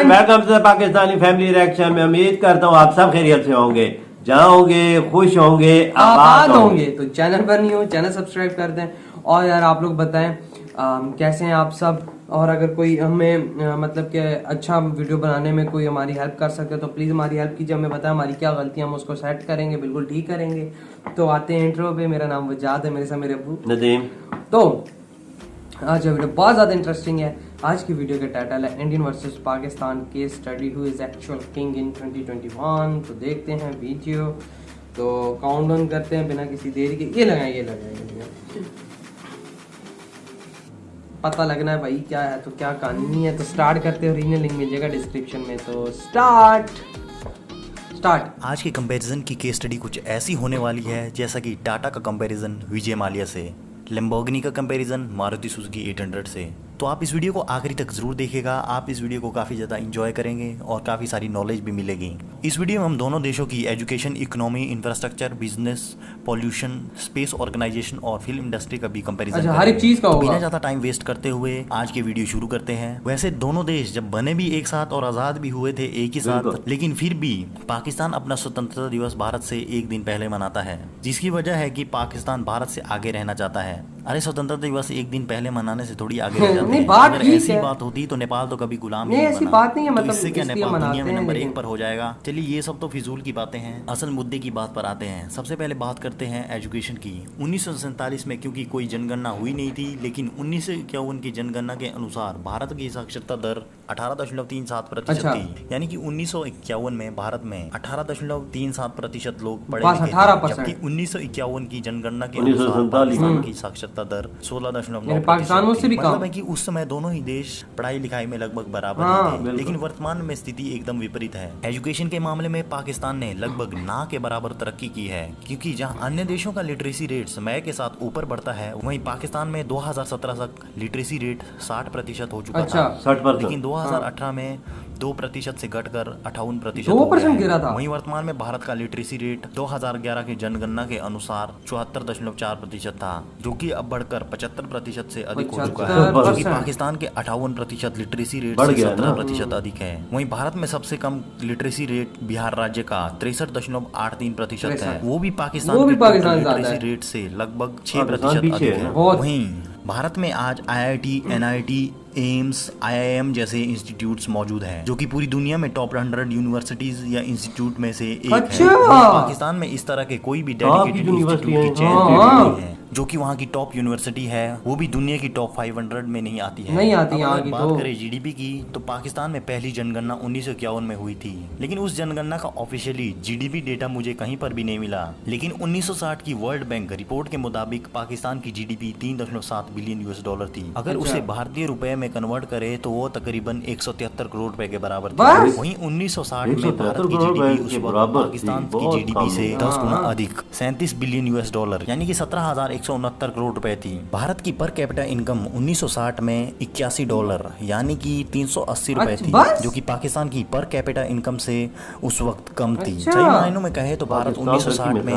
Welcome to the Pakistani family reaction. मैं उम्मीद करता हूँ आप सब खैरियत से होंगे, जहाँ होंगे खुश होंगे, आबाद होंगे। तो चैनल पर नहीं हो, चैनल सब्सक्राइब कर दें। और यार आप लोग बताएं कैसे हैं आप सब, और अगर कोई हमें मतलब कि अच्छा वीडियो बनाने में कोई हमारी हेल्प कर सके तो प्लीज़ हमारी हेल्प कीजिए, हमें बताएं हमारी क्या गलतियां, हम उसको सेट करेंगे, बिल्कुल ठीक करेंगे। तो आते हैं इंट्रो पे। मेरा नाम वजाद है, मेरे साथ मेरे अबू नदीम। तो आज वीडियो बहुत ज़्यादा इंटरेस्टिंग है। आज की वीडियो का टाइटल है Indian versus Pakistan case study who is actual king in 2021। तो देखते हैं वीडियो, तो काउंटडाउन करते हैं बिना किसी देरी के। ये लगाएंगे पता लगना है भाई क्या है तो क्या कहानी नहीं है। तो स्टार्ट करते हैं, ओरिजिनल लिंक मिल जाएगा डिस्क्रिप्शन में। तो स्टार्ट। आज के कंपैरिजन की केस स्टडी कुछ ऐसी होने वाली है जैसा कि टाटा का कंपैरिजन विजय माल्या से, लैम्बोर्गिनी का कंपैरिजन मारुति सुजुकी 800 से। तो आप इस वीडियो को आखिरी तक जरूर देखिएगा, आप इस वीडियो को काफ़ी ज़्यादा इंजॉय करेंगे और काफ़ी सारी नॉलेज भी मिलेगी। इस वीडियो में हम दोनों देशों की education, economy, infrastructure, business, pollution, space organisation और फिल्म इंडस्ट्री का भी कंपैरिजन हर एक चीज का होगा। बिना ज़्यादा टाइम वेस्ट करते हुए आज के वीडियो शुरू करते हैं। वैसे दोनों देश जब बने भी एक साथ और आज़ाद भी हुए थे एक ही साथ, लेकिन फिर भी पाकिस्तान अपना स्वतंत्रता दिवस भारत से एक दिन पहले मनाता है, जिसकी वजह है कि पाकिस्तान भारत से आगे रहना चाहता है। अरे स्वतंत्रता दिवस एक दिन पहले मनाने से थोड़ी आगे रह जाते हैं। अगर ऐसी बात होती तो नेपाल तो कभी गुलाम नहीं ऐसी बात नहीं है, मतलब तो इससे क्या नेपाल दुनिया में नंबर 1 पर पर हो जाएगा। चलिए ये सब तो फिजूल की बातें हैं, असल मुद्दे की बात पर आते हैं। सबसे पहले बात करते हैं एजुकेशन की। 1947 में क्योंकि कोई जनगणना हुई नहीं थी, लेकिन 1951 की जनगणना के अनुसार भारत की साक्षरता दर 18.37% थी। यानी कि 1951 में भारत में 18.37% लोग पढ़े लिखे थे, जबकि 1951 की जनगणना के अनुसार पाकिस्तान की साक्षरता दर 16.9% थी। मतलब है कि उस समय दोनों ही देश पढ़ाई लिखाई में लगभग बराबर ही थे। लेकिन वर्तमान में स्थिति एकदम विपरीत है। एजुकेशन के मामले में पाकिस्तान ने लगभग ना के बराबर तरक्की की है, क्योंकि जहां अन्य देशों का लिटरेसी रेट समय के साथ ऊपर बढ़ता है, वहीं पाकिस्तान में 2017 तक लिटरेसी रेट 60% हो चुका था। 60%। लेकिन 2018 में 2% से घटकर 58% गिरा था। वहीं वर्तमान में भारत का लिटरेसी रेट 2011 की जनगणना के अनुसार 74.4% था, जो कि अब बढ़कर 75% से अधिक हो चुका है, जबकि पाकिस्तान के 58% लिटरेसी रेट से 17% अधिक है। वहीं भारत में सबसे कम लिटरेसी रेट बिहार राज्य का 63.83% है, वो भी पाकिस्तान के लिटरेसी रेट से लगभग 6% अधिक है। वहीं भारत में आज IIT, NIT, एम्स, IIM जैसे इंस्टीट्यूट्स मौजूद हैं, जो कि पूरी दुनिया में टॉप 100 यूनिवर्सिटीज या इंस्टीट्यूट में से एक है। पाकिस्तान में इस तरह के कोई भी डेडिकेटेड इंस्टीट्यूट की चेन नहीं है, जो कि वहाँ की टॉप यूनिवर्सिटी है, वो भी दुनिया की टॉप 500 में नहीं आती है। अगर बात करें GDP की, तो पाकिस्तान में पहली जनगणना 1951 में हुई थी, लेकिन उस जनगणना का ऑफिशियली GDP डेटा मुझे कहीं पर भी नहीं मिला। लेकिन 1960 की वर्ल्ड बैंक रिपोर्ट के मुताबिक पाकिस्तान की GDP 3.7 बिलियन US डॉलर थी। अगर उसे भारतीय रुपए में कन्वर्ट करे तो वो तकरीबन 173 करोड़ रुपए के बराबर थी। वहीं 1960 में भारत की GDP उस वक्त पाकिस्तान की GDP से 10 गुना अधिक 37 बिलियन US डॉलर यानी कि 17,169 करोड़ रुपए थी। भारत की पर कैपिटा इनकम 1960 में $81 यानी कि 380 रुपए थी, जो कि पाकिस्तान की पर कैपिटा इनकम से उस वक्त कम थी। सही मायनों में कहे तो भारत 1960 में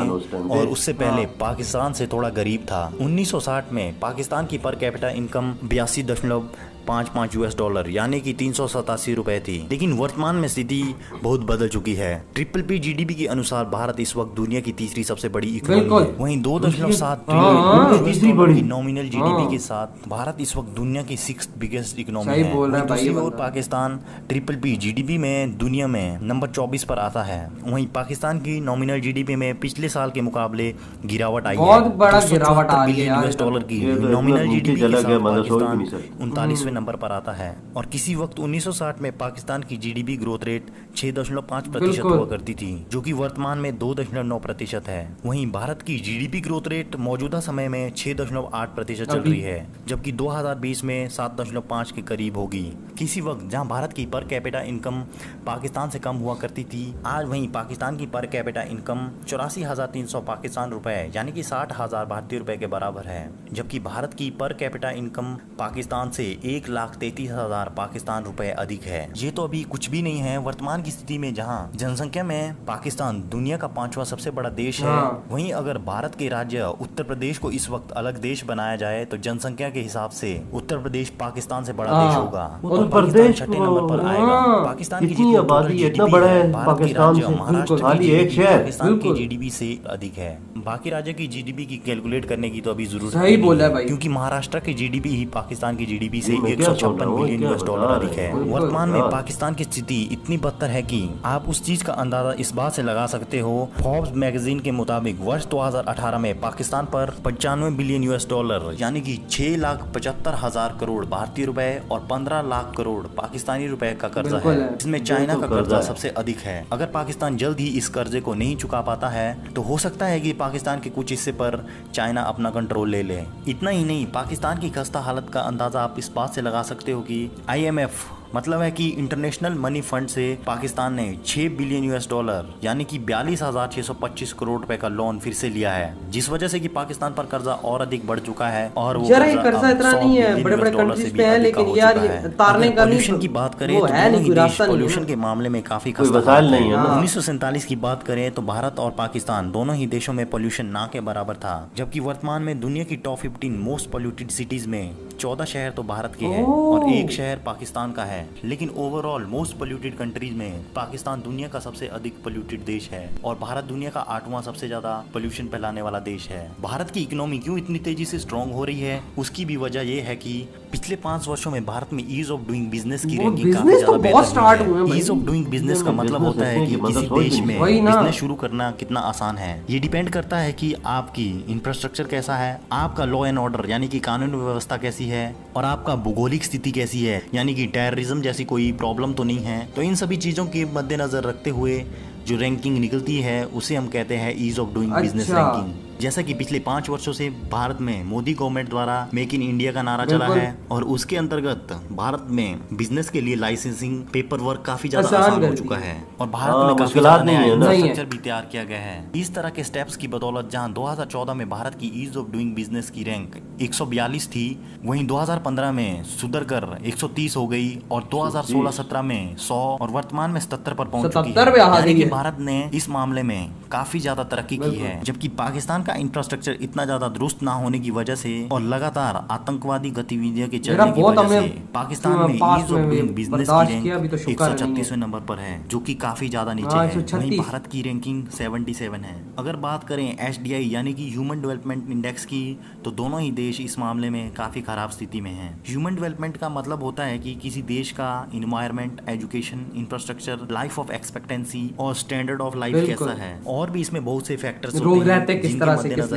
और उससे पहले पाकिस्तान से थोड़ा गरीब था। 1960 में पाकिस्तान की per capita income 82.55 US dollar यानी कि 387 रुपए थी। लेकिन वर्तमान में स्थिति बहुत बदल चुकी है। ट्रिपल GDP के अनुसार भारत इस वक्त दुनिया की तीसरी सबसे बड़ी इकोनॉमी है। वहीं 2.7 ट्रिलियन की नॉमिनल GDP के साथ भारत इस वक्त दुनिया की 6th बिगेस्ट इकोनॉमी है। दूसरी ओर पाकिस्तान ट्रिपल GDP में दुनिया में नंबर 24 पर आता है। वहीं पाकिस्तान की नॉमिनल GDP में पिछले साल के मुकाबले गिरावट आई है। बहुत बड़ा गिरावट आ रही है US डॉलर की नॉमिनल GDP के साथ पाकिस्तान 39वें नंबर पर आता है। और किसी वक्त 1960 में पाकिस्तान की GDP ग्रोथ रेट 6.5% हुआ करती थी, जो कि वर्तमान में 2.9% है। वहीं भारत की GDP ग्रोथ रेट मौजूदा समय में 6.8% चल रही है, जबकि 2020 में 7.5 के करीब होगी। किसी वक्त जहां भारत की पर कैपिटा इनकम पाकिस्तान से कम हुआ करती थी, आज वहीं पाकिस्तान की पर कैपिटा इनकम 84,300 पाकिस्तान रुपए यानी कि 60,000 भारतीय रुपए के बराबर है, जबकि भारत की पर कैपिटा इनकम पाकिस्तान से 1 1,33,000 पाकिस्तान रुपए अधिक है। ये तो अभी कुछ भी नहीं है वर्तमान की स्थिति में, जहां जनसंख्या में पाकिस्तान दुनिया का 5वां सबसे बड़ा देश है। वहीं अगर भारत के राज्य उत्तर प्रदेश को इस वक्त अलग देश बनाया जाए तो जनसंख्या के हिसाब से उत्तर प्रदेश पाकिस्तान से बड़ा देश होगा। उत्तर प्रदेश छठे नंबर पर आएगा। पाकिस्तान की इतनी आबादी इतना बड़ा है पाकिस्तान से, महाराष्ट्र खाली एक शहर पाकिस्तान की जीडीपी से अधिक है। बाकी राज्य की जीडीपी की कैलकुलेट करने की तो अभी जरूरत सही बोला है भाई, क्योंकि महाराष्ट्र की जीडीपी ही पाकिस्तान की जीडीपी से 156 बिलियन US डॉलर अधिक है। वर्तमान में पाकिस्तान की स्थिति इतनी बदतर है कि आप उस चीज का अंदाजा इस बात से लगा सकते हो। फोर्ब्स मैगजीन के मुताबिक वर्ष 2018 में पाकिस्तान पर 95 बिलियन US डॉलर यानी कि 6,75,000 करोड़ भारतीय रुपए और 15 लाख करोड़ पाकिस्तानी रुपए का कर्जा है। इसमें चाइना का कर्जा सबसे अधिक है। अगर पाकिस्तान जल्द ही इस कर्जे को नहीं चुका पाता है तो हो सकता है कि पाकिस्तान के कुछ हिस्से पर चाइना अपना कंट्रोल ले ले। इतना ही नहीं, पाकिस्तान की खस्ता हालत का अंदाजा आप इस बात से लगा सकते हो कि IMF मतलब है कि इंटरनेशनल मनी फंड से पाकिस्तान ने 6 बिलियन US डॉलर यानी कि 42,625 करोड़ रुपए का लोन फिर से लिया है, जिस वजह से कि पाकिस्तान पर कर्जा और अधिक बढ़ चुका है। और वो कर्जा इतना नहीं है, बड़े बड़े कंट्रीज पे है, लेकिन यार ये तारने का पोल्यूशन की बात करें तो दोनों ही देश पोल्यूशन के मामले में काफी खस्ता नहीं है। 1947 की बात करें तो भारत और पाकिस्तान दोनों ही देशों में पोल्यूशन ना के बराबर था, जबकि वर्तमान में दुनिया की टॉप 15 मोस्ट पोल्यूटेड सिटीज में 14 शहर तो भारत के हैं और 1 शहर पाकिस्तान का है। लेकिन ओवरऑल मोस्ट पोल्यूटेड कंट्रीज में पाकिस्तान दुनिया का सबसे अधिक पोल्यूटेड देश है और भारत दुनिया का 8वां सबसे ज्यादा पोल्यूशन फैलाने वाला देश है। भारत की इकोनॉमी क्यों इतनी तेजी से स्ट्रॉन्ग हो रही है, उसकी भी वजह यह है कि पिछले 5 वर्षों में भारत में ईज ऑफ डूइंग बिजनेस की रैंकिंग काफी ज्यादा बेहतर हुई है। ईज ऑफ डूइंग बिजनेस का मतलब होता है कि किसी देश में बिजनेस शुरू करना कितना आसान है। ये डिपेंड करता है कि आपकी इंफ्रास्ट्रक्चर कैसा है, आपका लॉ एंड ऑर्डर यानी कि कानून व्यवस्था कैसी है और आपका भौगोलिक स्थिति कैसी है, यानी कि टेररिज्म जैसी कोई प्रॉब्लम तो नहीं है। तो इन सभी चीजों के मद्देनजर रखते हुए जो रैंकिंग निकलती है उसे हम कहते हैं ease of doing business ranking. जैसा कि पिछले 5 वर्षों से भारत में मोदी गवर्नमेंट द्वारा मेक इन इंडिया का नारा चला है और उसके अंतर्गत भारत में बिजनेस के लिए लाइसेंसिंग पेपर वर्क काफी ज्यादा आसान हो चुका है और भारत में काफी नया इंफ्रास्ट्रक्चर भी तैयार किया गया है। इस तरह के स्टेप्स की बदौलत जहां 2014 में भारत की ईज ऑफ डूइंग बिजनेस की रैंक 142 थी, वहीं 2015 में सुधर कर 130 हो गई और 2016-17 में 100 और वर्तमान में 77 पर पहुंच चुकी है। यानी कि भारत ने इस मामले में काफी ज्यादा तरक्की की है, जबकि पाकिस्तान का इंफ्रास्ट्रक्चर इतना ज्यादा दुरुस्त ना होने की वजह से और लगातार आतंकवादी गतिविधियों के चलने की वजह से पाकिस्तान में ईज ऑफ डूइंग बिजनेस की रैंक 136वें नंबर पर है, जो कि काफी ज्यादा नीचे है। वहीं भारत की रैंकिंग 77 है। अगर बात करें HDI यानी कि ह्यूमन डेवलपमेंट इंडेक्स की, तो दोनों ही देश इस मामले में काफी खराब स्थिति में हैं। ह्यूमन डेवलपमेंट का मतलब होता है कि किसी देश का environment, education, infrastructure, life of expectancy और स्टैंडर्ड ऑफ लाइफ कैसा है, और भी इसमें बहुत से फैक्टर्स होते हैं जिनके मद्देनजर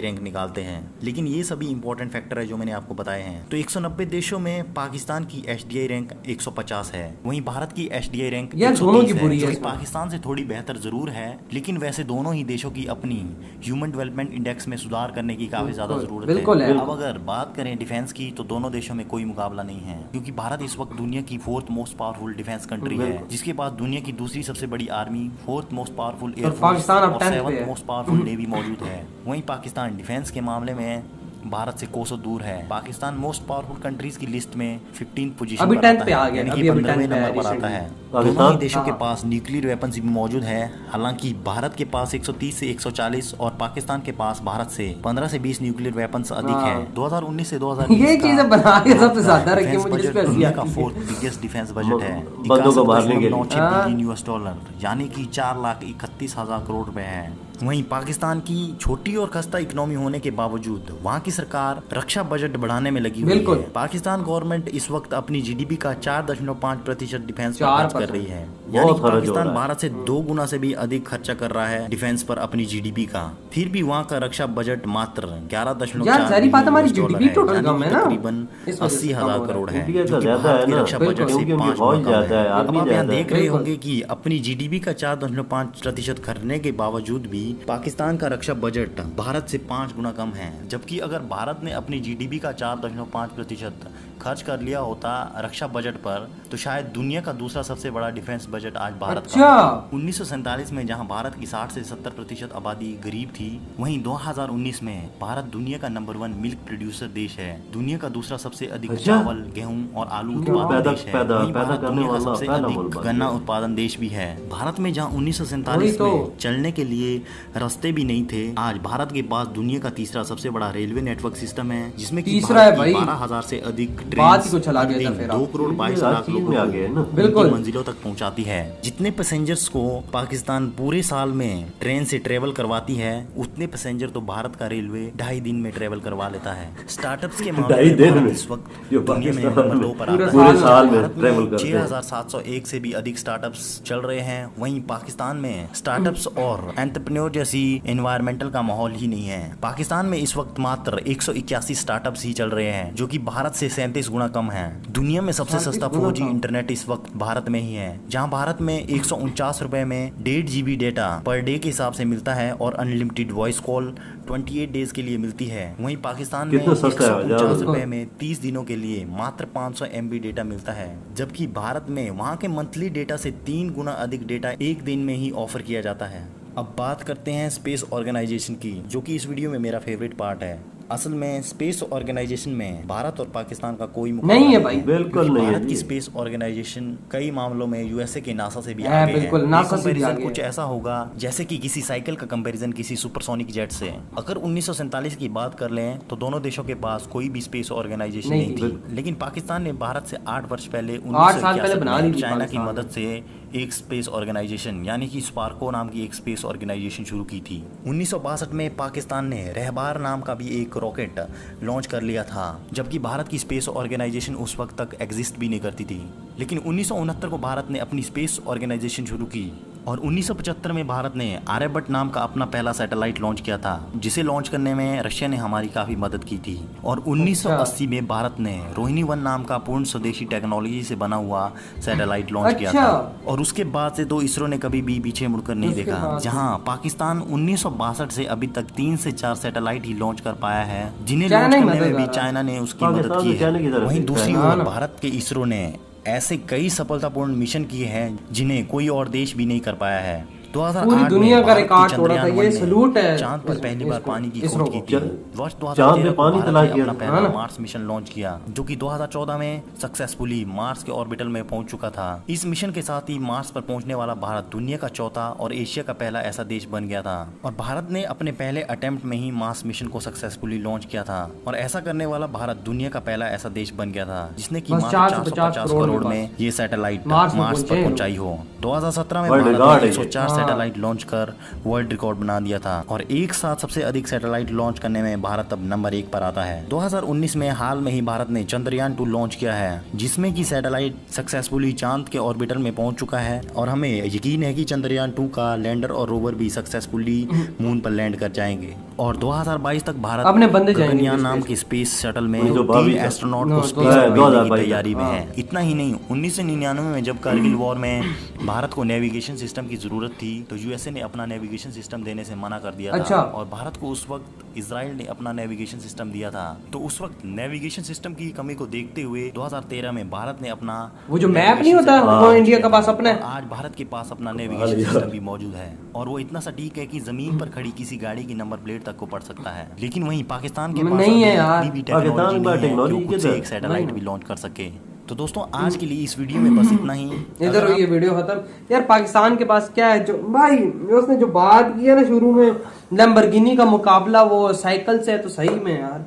रैंक निकालते हैं। लेकिन ये सभी इंपॉर्टेंट फैक्टर है जो मैंने आपको बताए हैं। तो 190 देशों में पाकिस्तान की HDI रैंक 150 है, वहीं भारत की HDI रैंक 130 है, जो कि पाकिस्तान से थोड़ी बेहतर जरूर है। लेकिन वैसे दोनों ही देशों की अपनी ह्यूमन डेवलपमेंट इंडेक्स में सुधार करने की काफी ज्यादा जरूरत है। अब अगर बात करें डिफेंस की, तो दोनों देशों में कोई मुकाबला नहीं है, क्योंकि भारत इस वक्त दुनिया की 4th most powerful defence country है, जिसके बाद दुनिया की दूसरी सबसे बड़ी army, 4th most powerful air force और 7th मोस्ट पावरफुल नेवी मौजूद है। वहीं पाकिस्तान डिफेंस के मामले में भारत से कोसों दूर है। पाकिस्तान मोस्ट पावरफुल कंट्रीज की लिस्ट में 15th पोजीशन अभी 10th पे आ गया, यानी कि 15वें नंबर पर आता है। दोनों ही देशों के पास न्यूक्लियर वेपन्स भी मौजूद है। हालांकि भारत के पास 130 से 140 और पाकिस्तान के पास भारत से 15 से 20 न्यूक्लियर वेपन्स अधिक है। 2019 से 2020 ये चीजें बना के सबसे ज्यादा रखी मुझे बजट दुनिया का 4th बिगेस्ट डिफेंस बजट है, 91.96 बिलियन US डॉलर यानी कि 4,31,000 करोड़ रुपए है। वहीं पाकिस्तान की छोटी और खस्ता इकोनॉमी होने के बावजूद वहां की सरकार रक्षा बजट बढ़ाने में लगी हुई है। पाकिस्तान गवर्नमेंट इस वक्त अपनी GDP का 4.5% डिफेंस पर खर्च कर रही है, यानी कि पाकिस्तान भारत से 2 गुना से भी अधिक खर्चा कर रहा है डिफेंस पर अपनी GDP का। फिर भी वहाँ का रक्षा बजट मात्र 11.4 तकरीबन 80,000 करोड़ है, जो कि भारत के रक्षा बजट से 5 गुना कम है। अब आप यहाँ देख रहे होंगे कि अपनी GDP का 4.5% खर्चने के बावजूद भी पाकिस्तान का रक्षा बजट भारत से 5 गुना कम है। जबकि अगर भारत ने अपनी GDP का 4.5% खर्च कर लिया होता रक्षा बजट पर, तो शायद दुनिया का दूसरा सबसे बड़ा डिफेंस बजट आज भारत अच्छा। का। 1947 में जहां भारत की 60 से 70% आबादी गरीब थी, वहीं 2019 में भारत दुनिया का नंबर 1 मिल्क प्रोड्यूसर देश है। दुनिया का दूसरा सबसे अधिक अच्छा। चावल, गेहूं और आलू उत्पादन देश है। वहीं भारत करने दुनिया का वाला सबसे पहला अधिक मुल्क बन गन्ना गया। उत्पादन देश भी है। भारत में जहां 1947 वही तो। में चलने के लिए रास्ते भी नहीं थे, आज भारत के पास दुनिया का तीसरा सबसे बड़ा रेलवे नेटवर्क सिस्टम है, जिसमें कि तीसरा भारत है भाई। की 12,000 से अधिक बात ही ट्रेन कुछ अलग है हर दिन फिर 2 आप। करोड़ 22 हर लाख चीज लोगों में आ को गए ना। बिल्कुल। उनकी मंजिलों तक पहुंचाती है। जितने पैसेंजर्स को पाकिस्तान पूरे साल में ट्रेन से ट्रेवल करवाती है, उतने पैसेंजर तो भारत का रेलवे 2.5 दिन में ट्रेवल करवा लेता है। स्टार्टअप्स के मामले 2.5 में दिन भारत में इस वक्त जो दुनिया में पाकिस्तान नंबर 2 में पर पूरे आता है। पूरे साल में भारत ट्रेवल करते हैं। 6,701 से भी अधिक स्टार्टअप्स चल रहे हैं। वहीं पाकिस्तान में स्टार्टअप्स और एंटरप्रेन्योर जैसी एनवायरमेंटल का माहौल ही नहीं है। पाकिस्तान में इस वक्त मात्र 181 स्टार्टअप्स ही चल रहे हैं, जो कि भारत से 37 गुना कम है। दुनिया में सबसे 37 सस्ता गुना 4G कम। इंटरनेट इस वक्त भारत में ही है, जहां भारत में 149 रुपए में 1.5 GB डेटा पर डे के हिसाब से मिलता है और अनलिमिटेड वॉइस कॉल 28 डेज के लिए मिलती है। वहीं पाकिस्तान में कितना सस्ता है, 149 जाओ। रुपए में 30 दिनों के लिए मात्र 500 MB डेटा मिलता है, जबकि भारत में वहां के मंथली डेटा से 3 गुना अधिक डेटा एक दिन में ही ऑफर किया जाता है। अब बात करते हैं स्पेस ऑर्गेनाइजेशन की, जो कि इस वीडियो में मेरा फेवरेट पार्ट है। असल में स्पेस ऑर्गेनाइजेशन में भारत और पाकिस्तान का कोई मुकाबला नहीं है भाई। बिल्कुल क्योंकि नहीं है भारत की जी। स्पेस ऑर्गेनाइजेशन कई मामलों में यूएसए के नासा से भी है, आगे बिल्कुल, है। नासा से भी कंपैरिजन आगे कुछ है। ऐसा होगा जैसे कि किसी साइकिल का कंपैरिजन किसी सुपरसोनिक जेट से। अगर 1947 की बात कर लें तो दोनों देशों के पास कोई भी स्पेस ऑर्गेनाइजेशन नहीं नहीं थी, लेकिन पाकिस्तान ने भारत से 8 वर्ष पहले 8 साल पहले 1981 बना ली में थी चाइना की पाकिस्तान मदद से एक स्पेस ऑर्गेनाइजेशन यानी कि स्पार्को नाम की एक स्पेस ऑर्गेनाइजेशन शुरू की थी। 1962 में पाकिस्तान ने रहबार नाम का भी एक रॉकेट लॉन्च कर लिया था, जबकि भारत की स्पेस ऑर्गेनाइजेशन उस वक्त तक एग्जिस्ट भी नहीं करती थी। लेकिन 1969 को भारत ने अपनी स्पेस ऑर्गेनाइजेशन शुरू की और 1975 में भारत ने आर्यभट्ट नाम का अपना पहला सैटेलाइट लॉन्च किया था, जिसे लॉन्च करने में रशिया ने हमारी काफी मदद की थी। और 1980 में भारत ने रोहिणी 1 नाम का पूर्ण स्वदेशी टेक्नोलॉजी से बना हुआ सैटेलाइट लॉन्च किया था। और उसके बाद से तो इसरो ने कभी भी पीछे मुड़कर नहीं उसके देखा। बाद जहां पाकिस्तान 1962 से अभी तक 3 से 4 सैटेलाइट ही लॉन्च कर पाया है, जिन्हें चाइना लॉन्च ही करने मदद में भी आ रहा है। चाइना ने उसकी पाकिस्तान मदद की तो चाइना की है। तरफ वहीं देखता दूसरी है। ओर भारत के इसरो ने ऐसे कई सफलतापूर्ण मिशन किए हैं जिन्हें कोई और देश भी नहीं कर पाया है। 2008 पूरी में दुनिया का भारत की रिकॉर्ड तोड़ा था। चंद्रयान ये 1 ने सलूट है चांद पर पहली बार इसको, पानी की इसरो खोज की को। थी। वर्ष चांद 2013 पे को पानी भारत तलाश ने किया अपना था। पहला हाँ ना। मार्स मिशन लॉन्च किया, जो कि 2014 में सक्सेसफुली मार्स के ऑर्बिटल में पहुंच चुका था। इस मिशन के साथ ही मार्स पर पहुंचने वाला भारत दुनिया का चौथा और एशिया का पहला ऐसा देश बन गया था। और भारत ने अपने पहले अटेम्प्ट में ही मार्स मिशन को सक्सेसफुली लॉन्च किया था। और ऐसा करने वाला भारत दुनिया का पहला ऐसा देश बन गया था जिसने की बस मात्र 450 450 करोड़ में ये सैटेलाइट मार्स में मार्स पर पहुंचे। पहुंचाई हो। 2017 में वर्ल्ड भारत रिकॉर्ड ने है ये। 104 हाँ। सैटेलाइट लॉन्च कर वर्ल्ड रिकॉर्ड बना दिया था। और एक साथ सबसे अधिक सैटेलाइट लॉन्च करने में भारत अब नंबर 1 पर आता है। 2019 में हाल में ही भारत ने चंद्रयान 2 लॉन्च किया है, जिसमें की सैटेलाइट सक्सेसफुली चांद के ऑर्बिटल में पहुंच चुका है। और हमें यकीन है कि चंद्रयान 2 का लैंडर और रोवर भी सक्सेसफुली मून पर लैंड कर जाएंगे। और 2022 तक भारत अपने बंदे जाएंगे गगनयान नाम स्पेस के स्पेस शटल में 2022 3 एस्ट्रोनॉट नो, को स्पेस 2022 में भेजने की 2022 तैयारी में हाँ। है। इतना ही नहीं, 1999 में जब कारगिल वॉर में भारत को नेविगेशन सिस्टम की जरूरत थी, तो यूएसए ने अपना नेविगेशन सिस्टम देने से मना कर दिया अच्छा। था। और भारत को उस वक्त इजराइल ने अपना नेविगेशन सिस्टम दिया था। तो उस वक्त नेविगेशन सिस्टम की कमी को देखते हुए 2013 में भारत ने अपना वो जो मैप नहीं होता, वो इंडिया के पास अपना है। आज भारत के पास अपना नेविगेशन सिस्टम भी मौजूद है, और वो इतना सटीक है कि जमीन पर खड़ी किसी गाड़ी की नंबर प्लेट तक को पढ़ सकता है। लेकिन वहीं पाकिस्तान के पास नहीं है अभी यार। इतनी भी पाकिस्तान टेक्नोलॉजी में नहीं है कि टेक्नोलॉजी वो खुद से किधर? एक सैटेलाइट नहीं। भी लॉन्च कर सके। तो दोस्तों आज के लिए इस वीडियो में बस इतना ही। इधर अगर ये वीडियो खत्म। यार पाकिस्तान के पास क्या है जो भाई उसने जो बात की है ना शुरू में, लैम्बोर्गिनी का मुकाबला वो साइकिल से है, तो सही में यार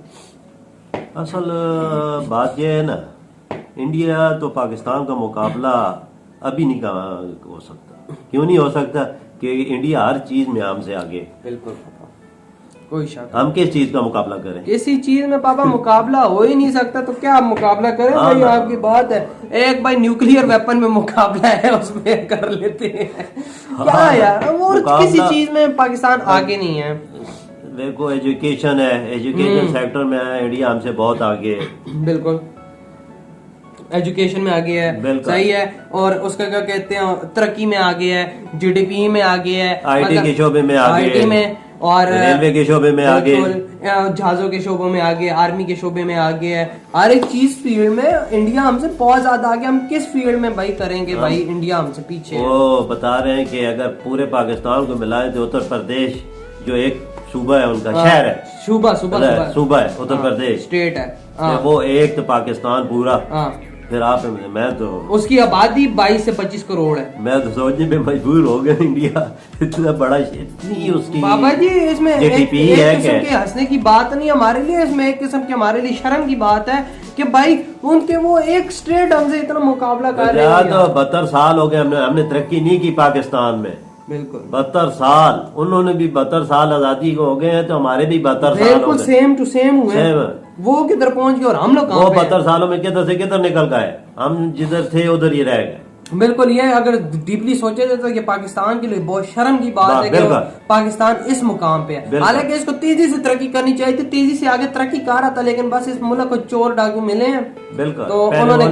असल बात यह है ना, इंडिया तो पाकिस्तान का मुकाबला अभी नहीं हो सकता। क्यों नहीं हो सकता? कि इंडिया हर चीज में हमसे आगे। बिल्कुल कोई शक हम किस चीज का मुकाबला करें? किसी चीज में पापा मुकाबला हो ही नहीं सकता, तो क्या आप मुकाबला करें? हाँ भाई ना। आपकी बात है। एक भाई न्यूक्लियर वेपन में मुकाबला है, उसमें कर लेते हैं। क्या यार, और मुकाबला- किसी चीज में पाकिस्तान आगे नहीं है। देखो एजुकेशन है, एजुकेशन सेक्टर में है इंडिया हमसे बहुत आगे है। बिल्कुल एजुकेशन में आगे है, बिल्कुल। सही है। और उसका क्या कहते हैं, तरक्की में आगे है, जीडीपी में आगे है, IT के शोबे में आगे IT है, में, और रेलवे के शोबे में आगे। बिल्कुल, जहाजों के शोबों में आगे, आर्मी के शोबे में आगे है, हर एक चीज फील्ड में इंडिया हमसे बहुत ज्यादा आगे। हम किस फील्ड में भाई करेंगे भाई, इंडिया हमसे पीछे है। वो बता रहे हैं कि अगर पूरे पाकिस्तान को मिलाए तो उत्तर प्रदेश जो एक सूबा है उनका, शहर है, सूबा है उत्तर प्रदेश, स्टेट है, वो एक तो पाकिस्तान पूरा। फिर आप मैं तो उसकी आबादी 22 से 25 करोड़ है। मैं तो सोचने पे मजबूर हो गया, इंडिया इतना बड़ा, इतनी उसकी बाबा जी इसमें एक किस्म है के हंसने की बात नहीं हमारे लिए, इसमें एक किस्म की हमारे लिए शर्म की बात है कि भाई उनके वो एक स्टेट हमसे इतना मुकाबला कर रहे हैं। तो 72 साल हो गए हमने तरक्की नहीं की पाकिस्तान में, बिल्कुल 72 साल। उन्होंने भी 72 साल आजादी को हो गए हैं, तो हमारे भी 72 साल बिल्कुल सेम टू सेम हुए। वो किधर पहुंच गए और हम लोग कहां पे? 72 सालों में किधर से किधर निकल गए, हम जिधर थे उधर ही रह गए। बिल्कुल, ये अगर डीपली सोचे जाए तो ये पाकिस्तान के लिए बहुत शर्म की बात है कि पाकिस्तान इस मुकाम पे है। हालांकि इसको तेजी से तरक्की करनी चाहिए थी, तेजी से आगे तरक्की कर रहा था, लेकिन बस इस मुल्क को चोर डाकू मिले हैं। बिल्कुल, तो उन्होंने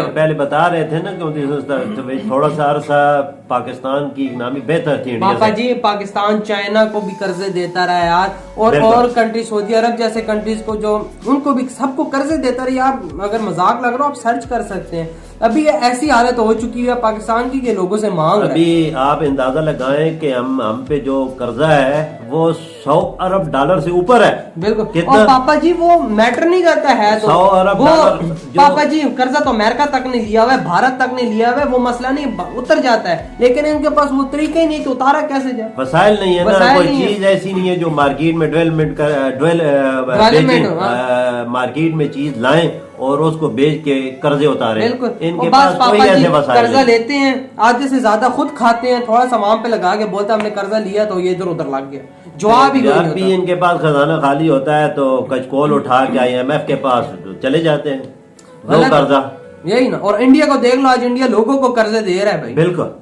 पहले बता रहे थे ना कि थोड़ा सा अरसा पाकिस्तान की इकनॉमी बेहतर थी। पापा जी पाकिस्तान चाइना को भी कर्जे देता रहा यार, और कंट्री सऊदी अरब जैसे कंट्रीज को जो उनको भी सबको कर्जे देता रहा यार। अगर मजाक लग रहा हो आप सर्च कर सकते हैं। अभी ये ऐसी हालत हो चुकी है पाकिस्तान की कि लोगों से मांग रहे हैं। अभी आप अंदाजा लगाएं कि हम पे जो कर्जा है वो 100 अरब डॉलर से ऊपर है। बिल्कुल, और पापा जी वो मैटर नहीं करता है तो 100 अरब डॉलर पापा जी कर्जा तो अमेरिका तक नहीं लिया हुआ है, भारत तक नहीं लिया हुआ है, वो मसला नहीं, उतर जाता है, लेकिन इनके पास वो तरीके ही नहीं कि उतारा कैसे जाए। वसाइल नहीं है ना, कोई चीज ऐसी नहीं है जो मार्केट में मार्केट में चीज लाएं और उसको बेच के कर्जे उतारे। इनके पास कोई ऐसे वसाइल कर्जा लेते हैं, आधे से ज्यादा खुद खाते हैं, थोड़ा सा वहां पे लगा के बोलते हमने कर्जा लिया तो ये इधर उधर लग गया। जवाब भी इनके पास खजाना खाली होता है तो कचकोल उठा के IMF के पास चले जाते हैं, लो कर्जा। यही ना, और इंडिया को देख लो, आज इंडिया लोगों को कर्जे दे रहा है भाई। बिल्कुल,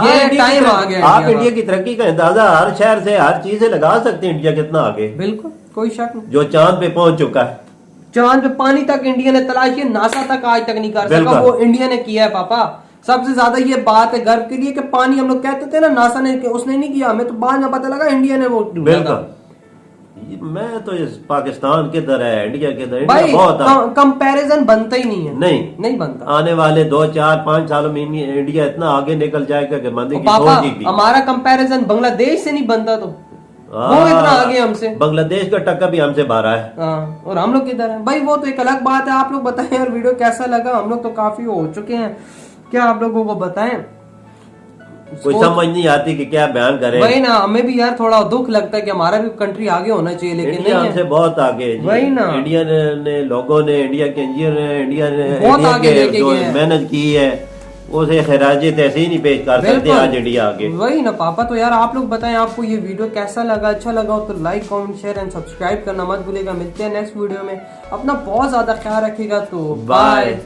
ये टाइम आ गया। आप इंडिया की तरक्की का अंदाजा हर शहर से हर चीज से लगा सकते हैं, इंडिया कितना आगे। बिल्कुल कोई शक नहीं, जो चांद पे पहुंच चुका है, चांद पे पानी तक इंडिया ने तलाश किया, नासा तक आज तक नहीं कर सका, वो इंडिया ने किया है पापा। सबसे ज्यादा ये बात है गर्व के लिए कि पानी हम लोग कहते थे ना नासा ने, उसने नहीं किया, हमें तो बाद में पता लगा इंडिया ने वो। बिल्कुल, मैं तो इस पाकिस्तान किधर है इंडिया किधर, भाई बहुत कंपैरिजन बनता ही नहीं है, नहीं बनता। आने वाले 2, 4, 5 सालों में इंडिया इतना आगे निकल जाएगा कि मंदी की सोच ही भी। हमारा कंपैरिजन बांग्लादेश से नहीं बनता, तो वो इतना आगे हमसे। बांग्लादेश का टक्का भी हमसे 12 है, और हम लोग किधर है भाई, वो तो एक अलग बात है। आप लोग बताएं यार वीडियो कैसा लगा, हम लोग तो काफी हो चुके हैं, क्या आप लोगों को बताएं, कोई समझ नहीं आती कि क्या बयान करें। वही ना, हमें भी यार थोड़ा दुख लगता है कि हमारा भी कंट्री आगे होना चाहिए, लेकिन इंडिया हमसे बहुत आगे। वही ना, इंडिया ने लोगों ने, इंडिया के इंजीनियर ने, इंडिया ने बहुत आगे लेके जो मेहनत की है उसे खराज ऐसे ही नहीं पेश कर सकते आज इंडिया आगे। वही ना पापा, तो यार आप लोग बताएं आपको ये वीडियो कैसा लगा, अच्छा लगा हो तो like comment share and subscribe करना मत भूलिएगा। मिलते हैं नेक्स्ट वीडियो में, अपना बहुत ज्यादा ख्याल रखिएगा, तो बाय।